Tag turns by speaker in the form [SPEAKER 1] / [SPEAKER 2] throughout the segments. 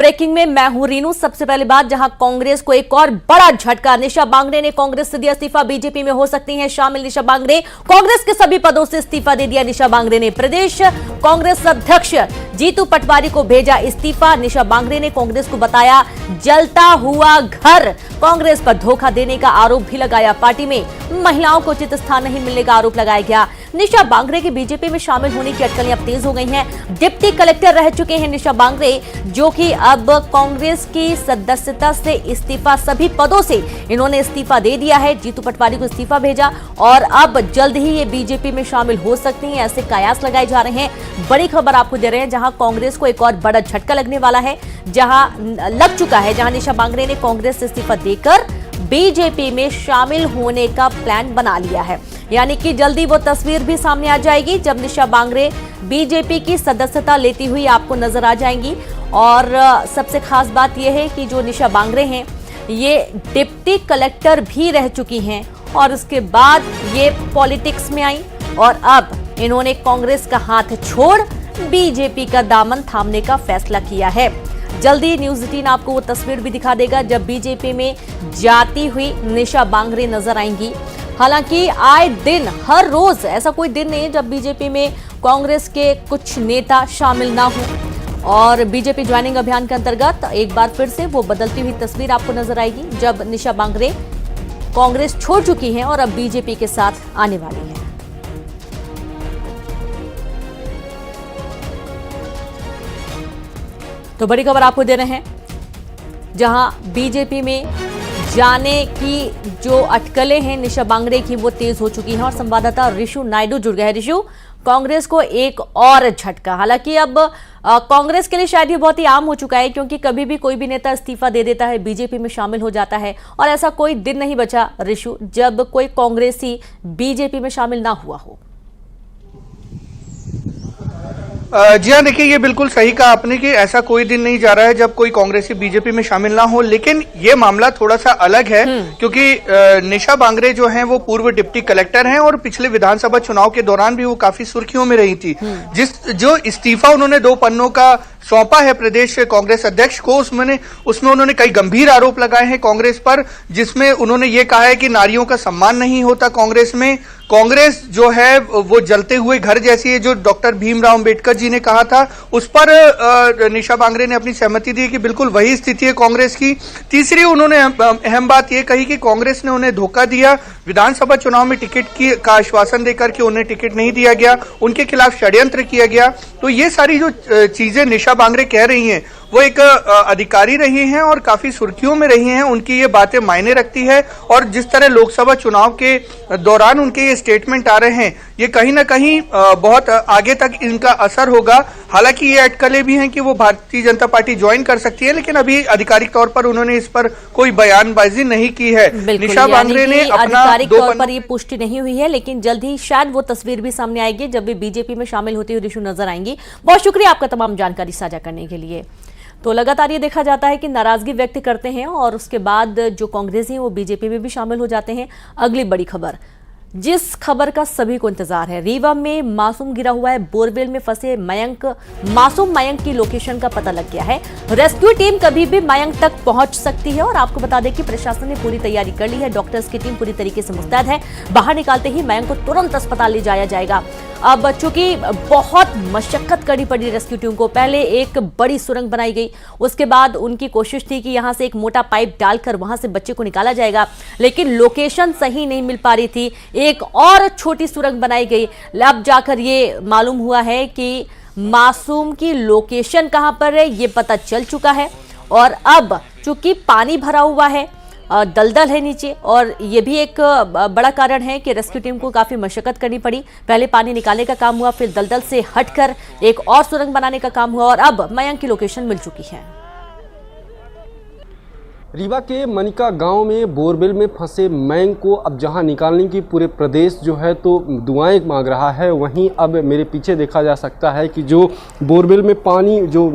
[SPEAKER 1] Breaking में मैं हूं रीनू। सबसे पहले बात, जहां कांग्रेस को एक और बड़ा झटका। निशा बांगड़े ने कांग्रेस से दिया इस्तीफा। बीजेपी में हो सकती हैं शामिल निशा बांगड़े। कांग्रेस के सभी पदों से इस्तीफा दे दिया निशा बांगड़े ने। प्रदेश कांग्रेस अध्यक्ष जीतू पटवारी को भेजा इस्तीफा। निशा बांगड़े ने कांग्रेस को बताया जलता हुआ घर। कांग्रेस पर धोखा देने का आरोप भी लगाया। पार्टी में महिलाओं को उचित स्थान नहीं मिलने का आरोप लगाया गया। निशा बांगड़े के बीजेपी में शामिल होने की अटकलें अब तेज हो गई हैं। डिप्टी कलेक्टर रह चुके हैं निशा बांगड़े, जो कि अब कांग्रेस की सदस्यता से इस्तीफा, सभी पदों से इन्होंने इस्तीफा दे दिया है। जीतू पटवारी को इस्तीफा भेजा और अब जल्द ही ये बीजेपी में शामिल हो सकती हैं, ऐसे कयास लगाए जा रहे हैं। बड़ी खबर आपको दे रहे हैं, जहां कांग्रेस को एक और बड़ा झटका लगने वाला है, जहां लग चुका है, जहां निशा बांगड़े ने कांग्रेस से इस्तीफा देकर बीजेपी में शामिल होने का प्लान बना लिया है। यानी कि जल्दी वो तस्वीर भी सामने आ जाएगी जब निशा बांगड़े बीजेपी की सदस्यता लेती हुई आपको नजर आ जाएंगी। और सबसे खास बात यह है कि जो निशा बांगड़े हैं, ये डिप्टी कलेक्टर भी रह चुकी हैं और उसके बाद ये पॉलिटिक्स में आई और अब इन्होंने कांग्रेस का हाथ छोड़ बीजेपी का दामन थामने का फैसला किया है। जल्दी न्यूज 18 आपको वो तस्वीर भी दिखा देगा जब बीजेपी में जाती हुई निशा बांगड़े नजर आएंगी। हालांकि आए दिन, हर रोज ऐसा कोई दिन नहीं है जब बीजेपी में कांग्रेस के कुछ नेता शामिल ना हो। और बीजेपी ज्वाइनिंग अभियान के अंतर्गत एक बार फिर से वो बदलती हुई तस्वीर आपको नजर आएगी जब निशा बांगड़े कांग्रेस छोड़ चुकी हैं और अब बीजेपी के साथ आने वाली है। तो बड़ी खबर आपको दे रहे हैं, जहां बीजेपी में जाने की जो अटकलें हैं निशा बांगड़े की, वो तेज हो चुकी हैं। और संवाददाता ऋषु नायडू जुड़ गए हैं। ऋषु, कांग्रेस को एक और झटका। हालांकि अब कांग्रेस के लिए शायद ये बहुत ही आम हो चुका है, क्योंकि कभी भी कोई भी नेता इस्तीफा दे देता है, बीजेपी में शामिल हो जाता है। और ऐसा कोई दिन नहीं बचा ऋषु जब कोई कांग्रेसी बीजेपी में शामिल ना हुआ हो।
[SPEAKER 2] जी हाँ, देखिए, ये बिल्कुल सही कहा आपने कि ऐसा कोई दिन नहीं जा रहा है जब कोई कांग्रेसी बीजेपी में शामिल ना हो। लेकिन ये मामला थोड़ा सा अलग है, क्योंकि निशा बांगड़े जो हैं वो पूर्व डिप्टी कलेक्टर हैं और पिछले विधानसभा चुनाव के दौरान भी वो काफी सुर्खियों में रही थी। जो इस्तीफा उन्होंने 2 पन्नों का सौंपा है प्रदेश कांग्रेस अध्यक्ष को, उसमें उन्होंने कई गंभीर आरोप लगाए हैं कांग्रेस पर, जिसमें उन्होंने ये कहा है कि नारियों का सम्मान नहीं होता कांग्रेस में। कांग्रेस जो है वो जलते हुए घर जैसी है, जो डॉक्टर भीमराव अंबेडकर जी ने कहा था, उस पर निशा बांगड़े ने अपनी सहमति दी कि बिल्कुल वही स्थिति है कांग्रेस की। तीसरी उन्होंने अहम बात यह कही कि कांग्रेस ने उन्हें धोखा दिया। विधानसभा चुनाव में टिकट का आश्वासन देकर के उन्हें टिकट नहीं दिया गया, उनके खिलाफ षड्यंत्र किया गया। तो ये सारी जो चीजें निशा बांगड़े कह रही हैं, वो एक अधिकारी रही हैं और काफी सुर्खियों में रही हैं, उनकी ये बातें मायने रखती है। और जिस तरह लोकसभा चुनाव के दौरान उनके ये स्टेटमेंट आ रहे हैं, ये कहीं ना कहीं बहुत आगे तक इनका असर होगा। हालांकि ये अटकलें भी हैं कि वो भारतीय जनता पार्टी ज्वाइन कर सकती है, लेकिन अभी आधिकारिक तौर पर उन्होंने इस पर कोई बयानबाजी नहीं की है। निशा बांगड़े ने अपना
[SPEAKER 1] आधिकारिक तौर पर ये पुष्टि नहीं हुई है, लेकिन जल्द ही शायद वो तस्वीर भी सामने आएगी जब भी बीजेपी में शामिल होती हुई ऋषु नजर आएंगी। बहुत शुक्रिया आपका तमाम जानकारी साझा करने के लिए। तो लगातार ये देखा जाता है कि नाराजगी व्यक्त करते हैं और उसके बाद जो कांग्रेसी हैं वो बीजेपी में भी शामिल हो जाते हैं। अगली बड़ी खबर, जिस खबर का सभी को इंतजार है, रीवा में मासूम गिरा हुआ है। बोरवेल में फंसे मासूम मयंक की लोकेशन का पता लग गया है। रेस्क्यू टीम कभी भी मयंक तक पहुंच सकती है और आपको बता दें कि प्रशासन ने पूरी तैयारी कर ली है। डॉक्टर्स की टीम पूरी तरीके से मुस्तैद है। बाहर निकालते ही मयंक को तुरंत अस्पताल ले जाया जाएगा। अब चूंकि बहुत मशक्कत करनी पड़ी रेस्क्यू टीम को, पहले एक बड़ी सुरंग बनाई गई, उसके बाद उनकी कोशिश थी कि यहां से एक मोटा पाइप डालकर वहां से बच्चे को निकाला जाएगा, लेकिन लोकेशन सही नहीं मिल पा रही थी। एक और छोटी सुरंग बनाई गई। अब जाकर ये मालूम हुआ है कि मासूम की लोकेशन कहां पर है, ये पता चल चुका है। और अब चूंकि पानी भरा हुआ है, दलदल है नीचे, और ये भी एक बड़ा कारण है कि रेस्क्यू टीम को काफी मशक्कत करनी पड़ी। पहले पानी निकालने का काम हुआ, फिर दलदल से हटकर एक और सुरंग बनाने का काम हुआ और अब मयंक की लोकेशन मिल चुकी है।
[SPEAKER 3] रीवा के मनिका गांव में बोरवेल में फंसे मयंक को अब जहां निकालने की पूरे प्रदेश जो है तो दुआएं मांग रहा है, वहीं अब मेरे पीछे देखा जा सकता है कि जो बोरवेल में पानी, जो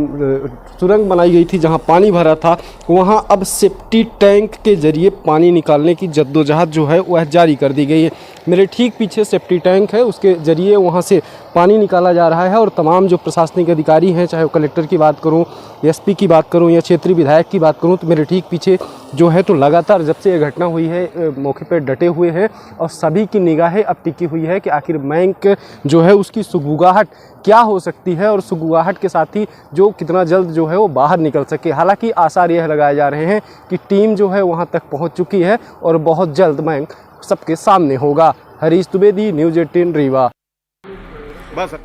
[SPEAKER 3] सुरंग बनाई गई थी जहां पानी भरा था, वहां अब सेफ्टी टैंक के जरिए पानी निकालने की जद्दोजहद जो है वह जारी कर दी गई है। मेरे ठीक पीछे सेफ्टी टैंक है, उसके जरिए वहां से पानी निकाला जा रहा है और तमाम जो प्रशासनिक अधिकारी हैं, चाहे वो कलेक्टर की बात करूं, एसपी की बात करूं या क्षेत्रीय विधायक की बात करूं, तो मेरे ठीक पीछे जो है तो लगातार जब से ये घटना हुई है मौके पर डटे हुए हैं और सभी की निगाहें अब टिकी हुई है कि आखिर मयंक जो है उसकी सुगबुगाहट क्या हो सकती है और सुगबुगाहट के साथ ही जो कितना जल्द जो है वो बाहर निकल सके। हालांकि आसार यह लगाए जा रहे हैं कि टीम जो है वहां तक पहुंच चुकी है और बहुत जल्द मयंक सबके सामने होगा। हरीश द्विवेदी, न्यूज़ 18 रीवा।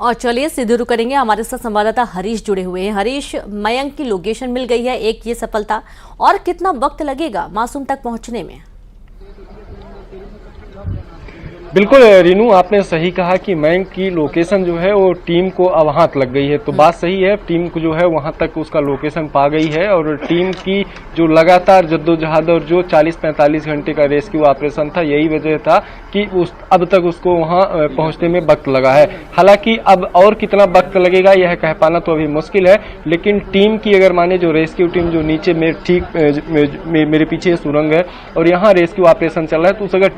[SPEAKER 1] और चलिए सीधे रुक करेंगे, हमारे साथ संवाददाता हरीश जुड़े हुए हैं। हरीश, मयंक की लोकेशन मिल गई है, एक ये सफलता, और कितना वक्त लगेगा मासूम तक पहुंचने में?
[SPEAKER 4] बिल्कुल रीनू, आपने सही कहा कि मयंक की लोकेशन जो है वो टीम को अब हाथ लग गई है, तो बात सही है। टीम को जो है वहां तक उसका लोकेशन पा गई है और टीम की जो लगातार जद्दोजहद और जो 40-45 घंटे का रेस्क्यू ऑपरेशन था, यही वजह था कि अब तक उसको वहां पहुंचने में वक्त लगा है। हालांकि अब और कितना वक्त लगेगा यह कह पाना तो अभी मुश्किल है, लेकिन टीम की अगर माने जो रेस्क्यू टीम जो नीचे में ठीक मेरे पीछे सुरंग है और यहाँ रेस्क्यू ऑपरेशन चल रहा है, तो उस अगर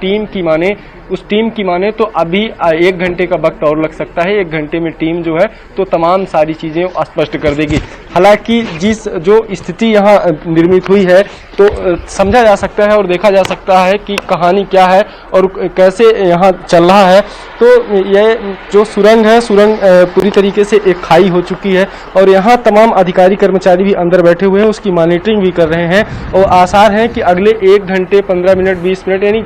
[SPEAKER 4] उस टीम की माने तो अभी 1 घंटे का वक्त और लग सकता है। 1 घंटे में टीम जो है तो तमाम सारी चीजें स्पष्ट कर देगी। हालांकि जिस जो स्थिति यहाँ निर्मित हुई है तो समझा जा सकता है और देखा जा सकता है कि कहानी क्या है और कैसे यहाँ चल रहा है। तो यह जो सुरंग है, सुरंग पूरी तरीके से एक खाई हो चुकी है और यहाँ तमाम अधिकारी कर्मचारी भी अंदर बैठे हुए हैं, उसकी मॉनिटरिंग भी कर रहे हैं और आसार है कि अगले 1 घंटे 15 मिनट 20 मिनट यानी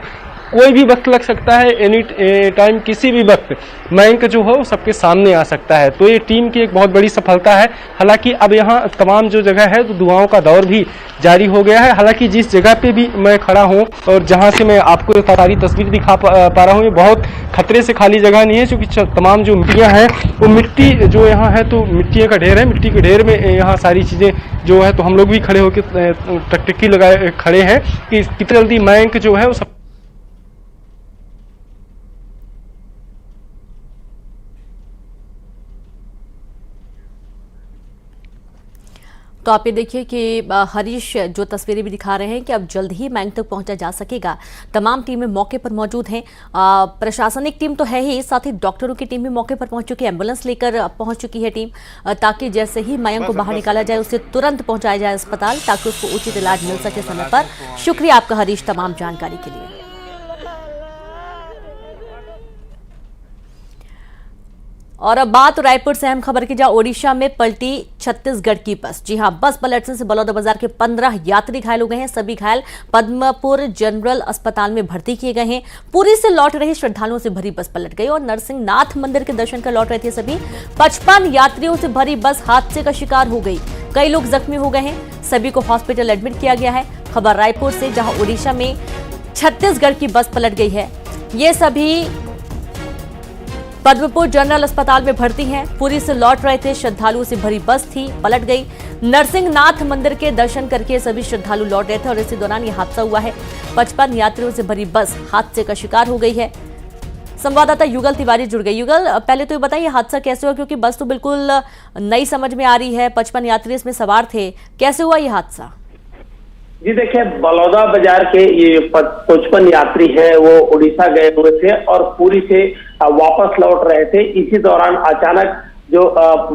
[SPEAKER 4] कोई भी वक्त लग सकता है, एनी टाइम किसी भी वक्त मयंक जो हो सबके सामने आ सकता है। तो ये टीम की एक बहुत बड़ी सफलता है। हालांकि अब यहाँ तमाम जो जगह है तो दुआओं का दौर भी जारी हो गया है। हालांकि जिस जगह पे भी मैं खड़ा हूँ और जहाँ से मैं आपको सारी तस्वीर दिखा पा रहा हूँ, ये बहुत खतरे से खाली जगह नहीं है, क्योंकि तमाम जो मिट्टियाँ हैं वो मिट्टी जो यहाँ है तो मिट्टियों का ढेर है। मिट्टी के ढेर में यहाँ सारी चीज़ें जो है तो हम लोग भी खड़े होकर टकटकी लगाए खड़े हैं कि कितनी जल्दी मयंक जो है वो सब।
[SPEAKER 1] तो आप ये देखिए कि हरीश जो तस्वीरें भी दिखा रहे हैं कि अब जल्द ही मयंक तक पहुंचा जा सकेगा। तमाम टीमें मौके पर मौजूद हैं, प्रशासनिक टीम तो है ही, साथ ही डॉक्टरों की टीम भी मौके पर पहुंच चुकी है, एम्बुलेंस लेकर पहुंच चुकी है टीम, ताकि जैसे ही मयंक को बाहर निकाला जाए उसे तुरंत पहुंचाया जाए अस्पताल, ताकि उसको उचित इलाज मिल सके समय पर। शुक्रिया आपका हरीश तमाम जानकारी के लिए। और अब बात रायपुर से अहम खबर की, जहां ओडिशा में पलटी छत्तीसगढ़ की बस। जी हां, बस पलटने से बलौदाबाजार के 15 यात्री घायल हो गए हैं। सभी घायल पद्मपुर जनरल अस्पताल में भर्ती किए गए हैं। पुरी से लौट रहे श्रद्धालुओं से भरी बस पलट गई और नरसिंहनाथ मंदिर के दर्शन कर लौट रहे थे सभी। 55 यात्रियों से भरी बस हादसे का शिकार हो गई। कई लोग जख्मी हो गए हैं, सभी को हॉस्पिटल एडमिट किया गया है। खबर रायपुर से, जहां ओडिशा में छत्तीसगढ़ की बस पलट गई है। ये सभी पद्मपुर जनरल अस्पताल में भर्ती हैं। पुरी से लौट रहे थे, श्रद्धालुओं से भरी बस थी, पलट गई। नरसिंहनाथ मंदिर के दर्शन करके सभी श्रद्धालु लौट रहे थे और इसी दौरान यह हादसा हुआ है। 55 यात्रियों से भरी बस हादसे का शिकार हो गई है। संवाददाता युगल तिवारी जुड़ गए। युगल, पहले तो ये बताइए हादसा कैसे हुआ, क्योंकि बस तो बिल्कुल नई समझ में आ रही है, 55 यात्री इसमें सवार थे, कैसे हुआ ये हादसा?
[SPEAKER 5] जी देखिए, बलौदा बाजार के ये 55 यात्री हैं वो उड़ीसा गए हुए थे और पुरी से वापस लौट रहे थे। इसी दौरान अचानक जो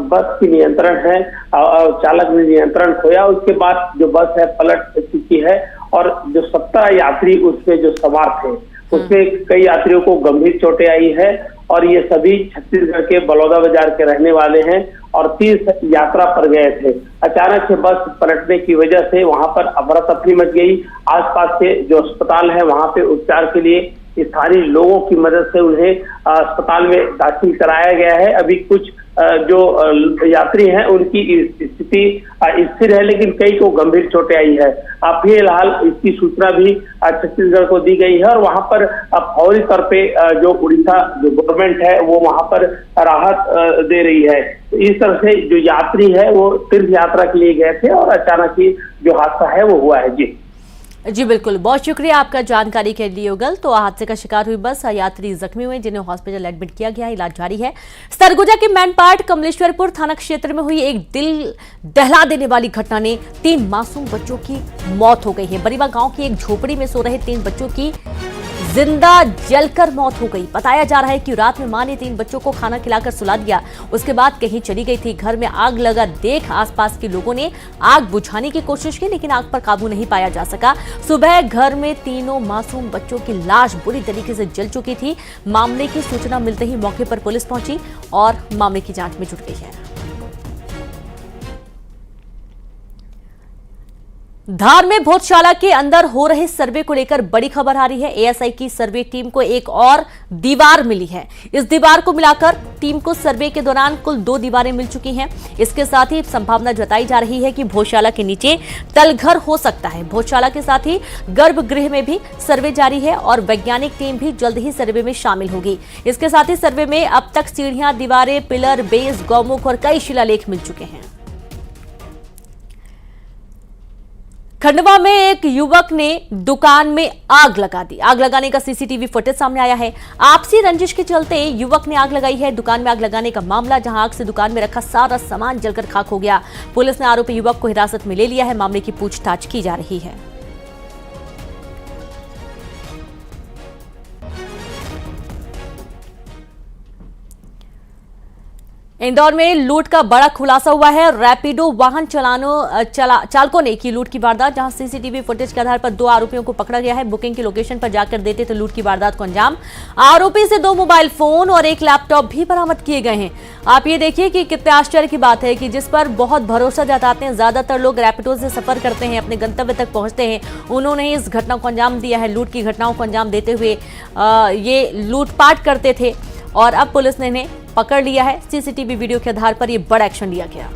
[SPEAKER 5] बस की नियंत्रण है, चालक ने नियंत्रण खोया। उसके बाद जो बस है पलट चुकी है और जो 17 यात्री उसमें जो सवार थे उसमें कई यात्रियों को गंभीर चोटें आई है और ये सभी छत्तीसगढ़ के बलौदा बाजार के रहने वाले हैं और तीर्थ यात्रा पर गए थे। अचानक से बस पलटने की वजह से वहां पर अफरा तफरी मच गई। आसपास के जो अस्पताल है वहां पे उपचार के लिए स्थानीय लोगों की मदद से उन्हें अस्पताल में दाखिल कराया गया है। अभी कुछ जो यात्री हैं उनकी स्थिति स्थिर है, लेकिन कई को गंभीर चोटें आई है। फिलहाल इसकी सूचना भी छत्तीसगढ़ को दी गई है और वहां पर फौरी तौर पे जो उड़ीसा जो गवर्नमेंट है वो वहां पर राहत दे रही है। इस तरह से जो यात्री है वो तीर्थ यात्रा के लिए गए थे और अचानक ही जो हादसा है वो हुआ है।
[SPEAKER 1] जी बिल्कुल, बहुत शुक्रिया आपका जानकारी के लिए युगल। तो हादसे का शिकार हुई बस, यात्री जख्मी हुए जिन्हें हॉस्पिटल एडमिट किया गया, इलाज जारी है। सरगुजा के मैनपाट कमलेश्वरपुर थाना क्षेत्र में हुई एक दिल दहला देने वाली घटना ने 3 मासूम बच्चों की मौत हो गई है। बरीवा गांव की एक झोपड़ी में सो रहे 3 बच्चों की जिंदा जलकर मौत हो गई। बताया जा रहा है कि रात में मां ने 3 बच्चों को खाना खिलाकर सुला दिया, उसके बाद कहीं चली गई थी। घर में आग लगा देख आसपास के लोगों ने आग बुझाने की कोशिश की, लेकिन आग पर काबू नहीं पाया जा सका। सुबह घर में तीनों मासूम बच्चों की लाश बुरी तरीके से जल चुकी थी। मामले की सूचना मिलते ही मौके पर पुलिस पहुंची और मामले की जांच में जुट गई है। धार में भोजशाला के अंदर हो रहे सर्वे को लेकर बड़ी खबर आ रही है। एएसआई की सर्वे टीम को एक और दीवार मिली है। इस दीवार को मिलाकर टीम को सर्वे के दौरान कुल 2 दीवारें मिल चुकी हैं। इसके साथ ही संभावना जताई जा रही है कि भोजशाला के नीचे तलघर हो सकता है। भोजशाला के साथ ही गर्भगृह में भी सर्वे जारी है और वैज्ञानिक टीम भी जल्द ही सर्वे में शामिल होगी। इसके साथ ही सर्वे में अब तक सीढ़ियां, दीवारें, पिलर, बेस, गौमुख और कई शिलालेख मिल चुके हैं। खंडवा में एक युवक ने दुकान में आग लगा दी। आग लगाने का सीसीटीवी फुटेज सामने आया है। आपसी रंजिश के चलते युवक ने आग लगाई है। दुकान में आग लगाने का मामला, जहां आग से दुकान में रखा सारा सामान जलकर खाक हो गया। पुलिस ने आरोपी युवक को हिरासत में ले लिया है। मामले की पूछताछ की जा रही है। इंदौर में लूट का बड़ा खुलासा हुआ है। रैपिडो वाहन चालकों ने की लूट की वारदात, जहां सीसीटीवी फुटेज के आधार पर 2 आरोपियों को पकड़ा गया है। बुकिंग की लोकेशन पर जाकर देते थे लूट की वारदात को अंजाम। आरोपी से 2 मोबाइल फोन और 1 लैपटॉप भी बरामद किए गए हैं। आप ये देखिए कि कितने आश्चर्य की बात है कि जिस पर बहुत भरोसा जताते हैं, ज्यादातर लोग रैपिडो से सफर करते हैं, अपने गंतव्य तक पहुंचते हैं, उन्होंने इस घटना को अंजाम दिया है। लूट की घटनाओं को अंजाम देते हुए ये लूटपाट करते थे और अब पुलिस ने इन्हें पकड़ लिया है। सीसीटीवी वीडियो के आधार पर यह बड़ा एक्शन लिया गया।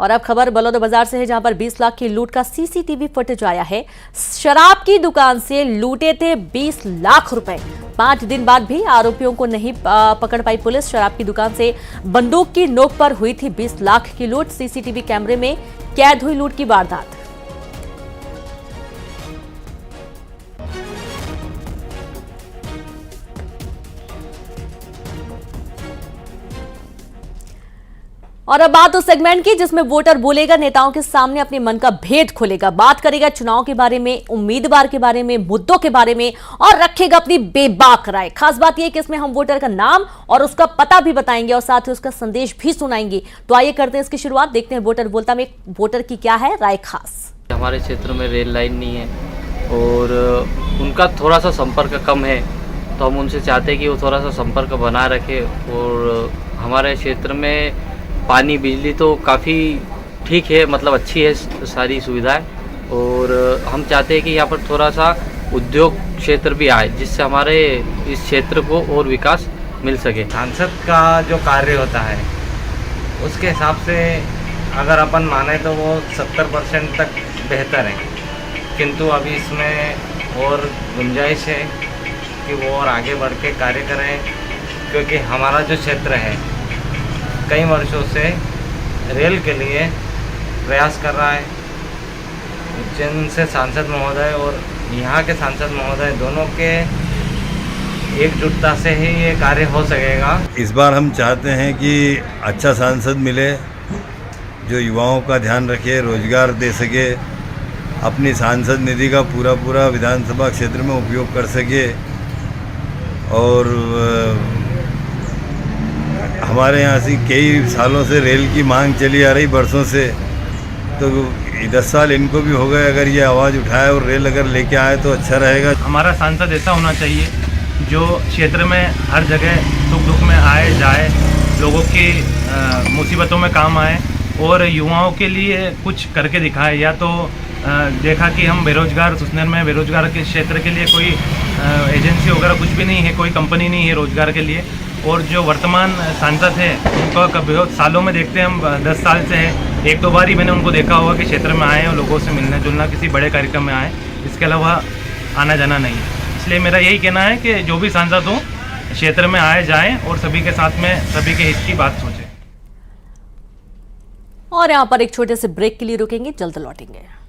[SPEAKER 1] और अब खबर बलौदाबाजार से है, जहां पर 20 लाख की लूट का सीसीटीवी फुटेज आया है। शराब की दुकान से लूटे थे 20 लाख रुपए। 5 दिन बाद भी आरोपियों को नहीं पकड़ पाई पुलिस। शराब की दुकान से बंदूक की नोक पर हुई थी 20 लाख की लूट। सीसीटीवी कैमरे में कैद हुई लूट की वारदात। और अब बात उस सेगमेंट की जिसमें वोटर बोलेगा, नेताओं के सामने अपने मन का भेद खोलेगा, बात करेगा चुनाव के बारे में, उम्मीदवार के बारे में, मुद्दों के बारे में और रखेगा अपनी बेबाक राय। खास बात यह कि इसमें हम वोटर का नाम और उसका पता भी बताएंगे और साथ ही उसका संदेश भी सुनाएंगे। तो आइए करते हैं इसकी शुरुआत। देखते हैं वोटर बोलता में वोटर की क्या है राय खास।
[SPEAKER 6] हमारे क्षेत्र में रेल लाइन नहीं है और उनका थोड़ा सा संपर्क कम है, तो हम उनसे चाहते हैं कि वो थोड़ा सा संपर्क बना रखे। और हमारे क्षेत्र में पानी, बिजली तो काफ़ी ठीक है, मतलब अच्छी है सारी सुविधाएं। और हम चाहते हैं कि यहाँ पर थोड़ा सा उद्योग क्षेत्र भी आए, जिससे हमारे इस क्षेत्र को और विकास मिल सके।
[SPEAKER 7] सांसद का जो कार्य होता है उसके हिसाब से अगर अपन माने तो वो 70% तक बेहतर है, किंतु अभी इसमें और गुंजाइश है कि वो और आगे बढ़ के कार्य करें, क्योंकि हमारा जो क्षेत्र है कई वर्षों से रेल के लिए प्रयास कर रहा है। उज्जैन से सांसद महोदय और यहाँ के सांसद महोदय दोनों के एकजुटता से ही ये कार्य हो सकेगा।
[SPEAKER 8] इस बार हम चाहते हैं कि अच्छा सांसद मिले जो युवाओं का ध्यान रखे, रोजगार दे सके, अपनी सांसद निधि का पूरा विधानसभा क्षेत्र में उपयोग कर सके। और हमारे यहाँ से कई सालों से रेल की मांग चली आ रही, बरसों से, तो 10 साल इनको भी हो गए। अगर ये आवाज़ उठाए और रेल अगर लेके आए तो अच्छा रहेगा।
[SPEAKER 9] हमारा सांसद ऐसा होना चाहिए जो क्षेत्र में हर जगह सुख दुख में आए जाए, लोगों की मुसीबतों में काम आए और युवाओं के लिए कुछ करके दिखाए। या तो देखा कि हम बेरोजगार, सुसनेर में बेरोजगार के क्षेत्र के लिए कोई एजेंसी वगैरह कुछ भी नहीं है, कोई कंपनी नहीं है रोजगार के लिए। और जो वर्तमान सांसद है उनको कभी सालों में देखते हैं, हम 10 साल से है, 1-2 बार ही मैंने उनको देखा होगा कि क्षेत्र में आए और लोगों से मिलना जुलना, किसी बड़े कार्यक्रम में आए, इसके अलावा आना जाना नहीं। इसलिए मेरा यही कहना है कि जो भी सांसद हो क्षेत्र में आए जाएं और सभी के साथ में सभी के हित की बात सोचें।
[SPEAKER 1] और यहाँ पर एक छोटे से ब्रेक के लिए रुकेंगे, जल्द लौटेंगे।